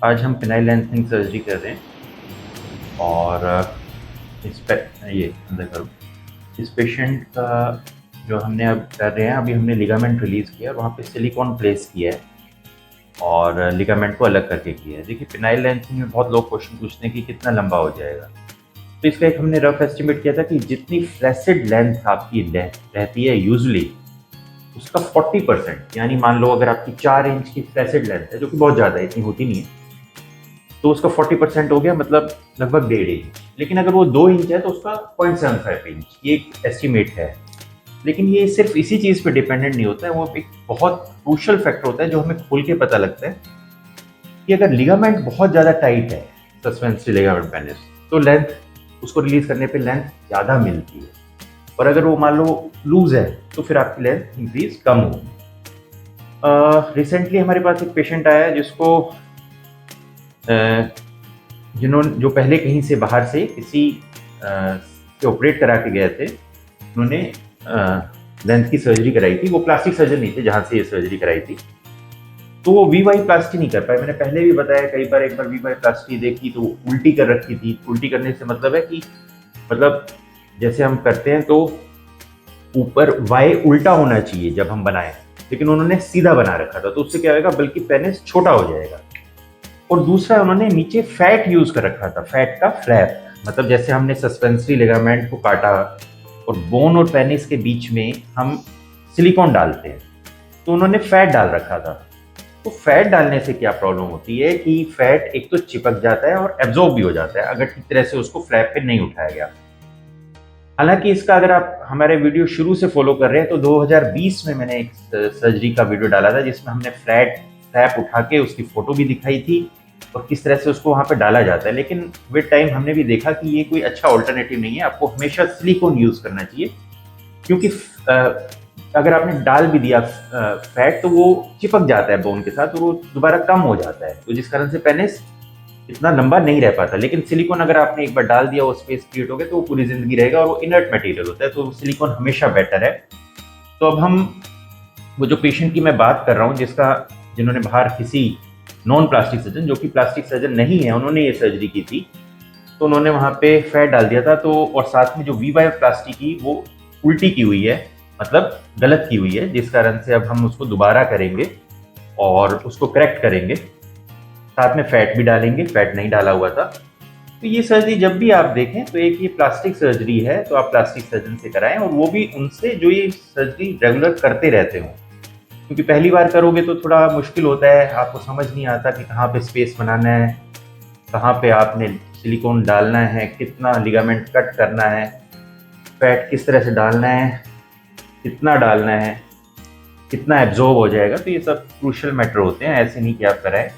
आज हम phenyl lensing surgery कर रहे हैं और इस पे ये अंदर करो। इस पेशेंट का जो हमने अब कर रहे हैं, अभी हमने लिगामेंट रिलीज़ किया और वहाँ पे सिलिकॉन प्लेस किया है और लिगामेंट को अलग करके किया है। देखिए, फिनाइल लेंसिंग में बहुत लोग क्वेश्चन पूछते हैं कि कितना लंबा हो जाएगा। तो इसका एक हमने रफ एस्टिमेट किया था कि जितनी फ्लैसिड लेंथ आपकी रहती है यूजुअली, उसका 40%, यानी मान लो अगर आपकी 4 इंच की फ्लैसिड लेंथ है, जो कि बहुत ज़्यादा है, इतनी होती नहीं है, तो उसका 40% हो गया, मतलब लगभग 1.5 इंच। लेकिन अगर वो 2 इंच है तो उसका 0.75 इंच, ये एक एस्टिमेट है। लेकिन ये सिर्फ इसी चीज़ पे डिपेंडेंट नहीं होता है, वो एक बहुत क्रूशियल फैक्टर होता है जो हमें खोल के पता लगता है कि अगर लिगामेंट बहुत ज़्यादा टाइट है, सस्पेंसरी लिगामेंट पेनिस, तो लेंथ उसको रिलीज करने पे लेंथ ज़्यादा मिलती है, और अगर वो मान लो लूज है तो फिर आपकी लेंथ इंक्रीज कम होगी। रिसेंटली हमारे पास एक पेशेंट आया है जिसको जिन्होंने जो पहले कहीं से बाहर से किसी से ऑपरेट करा के गए थे, उन्होंने लेंथ की सर्जरी कराई थी। वो प्लास्टिक सर्जन नहीं थे जहाँ से ये सर्जरी कराई थी, तो वो वी वाई प्लास्टी नहीं कर पाए। मैंने पहले भी बताया कई बार, एक बार वी वाई प्लास्टी देखी तो उल्टी कर रखी थी। उल्टी करने से मतलब है कि मतलब जैसे हम करते हैं तो ऊपर वाई उल्टा होना चाहिए जब हम बनाएं, लेकिन उन्होंने सीधा बना रखा था, तो उससे क्या होगा, बल्कि पेनिस छोटा हो जाएगा। और दूसरा, उन्होंने नीचे फैट यूज कर रखा था, फैट का फ्लैप, मतलब जैसे हमने सस्पेंसरी लिगामेंट को काटा और बोन और पेनिस के बीच में हम सिलिकॉन डालते हैं, तो उन्होंने फैट डाल रखा था। तो फैट डालने से क्या प्रॉब्लम होती है कि फैट एक तो चिपक जाता है और एब्जॉर्ब भी हो जाता है अगर ठीक तरह से उसको फ्लैप पे नहीं उठाया गया। हालांकि इसका अगर आप हमारे वीडियो शुरू से फॉलो कर रहे हैं तो 2020 में मैंने एक सर्जरी का वीडियो डाला था जिसमें हमने फ्लैप उठा के उसकी फोटो भी दिखाई थी और किस तरह से उसको वहाँ पे डाला जाता है। लेकिन विद टाइम हमने भी देखा कि ये कोई अच्छा ऑल्टरनेटिव नहीं है, आपको हमेशा सिलिकॉन यूज करना चाहिए, क्योंकि अगर आपने डाल भी दिया फैट तो वो चिपक जाता है बोन के साथ और वो दोबारा कम हो जाता है, तो जिस कारण से पेनिस इतना लंबा नहीं रह पाता। लेकिन सिलिकॉन अगर आपने एक बार डाल दिया, वो स्पेस क्रिएट हो गया, तो वो पूरी जिंदगी रहेगा और वो इनर्ट मटेरियल होता है, तो सिलिकॉन हमेशा बेटर है। तो अब हम वो जो पेशेंट की मैं बात कर रहा हूँ जिन्होंने बाहर किसी नॉन प्लास्टिक सर्जन, जो कि प्लास्टिक सर्जन नहीं है, उन्होंने ये सर्जरी की थी, तो उन्होंने वहाँ पे फैट डाल दिया था। तो और साथ में जो वी वाई प्लास्टिक की वो उल्टी की हुई है, मतलब गलत की हुई है, जिस कारण से अब हम उसको दोबारा करेंगे और उसको करेक्ट करेंगे, साथ में फैट भी डालेंगे, फैट नहीं डाला हुआ था। तो ये सर्जरी जब भी आप देखें तो एक ये प्लास्टिक सर्जरी है, तो आप प्लास्टिक सर्जन से कराएं, और वो भी उनसे जो ये सर्जरी रेगुलर करते रहते हो, क्योंकि पहली बार करोगे तो थोड़ा मुश्किल होता है, आपको समझ नहीं आता कि कहाँ पे स्पेस बनाना है, कहाँ पे आपने सिलिकॉन डालना है, कितना लिगामेंट कट करना है, फैट किस तरह से डालना है, कितना डालना है, कितना एब्जॉर्ब हो जाएगा। तो ये सब क्रूशियल मैटर होते हैं, ऐसे नहीं कि आप कराएं।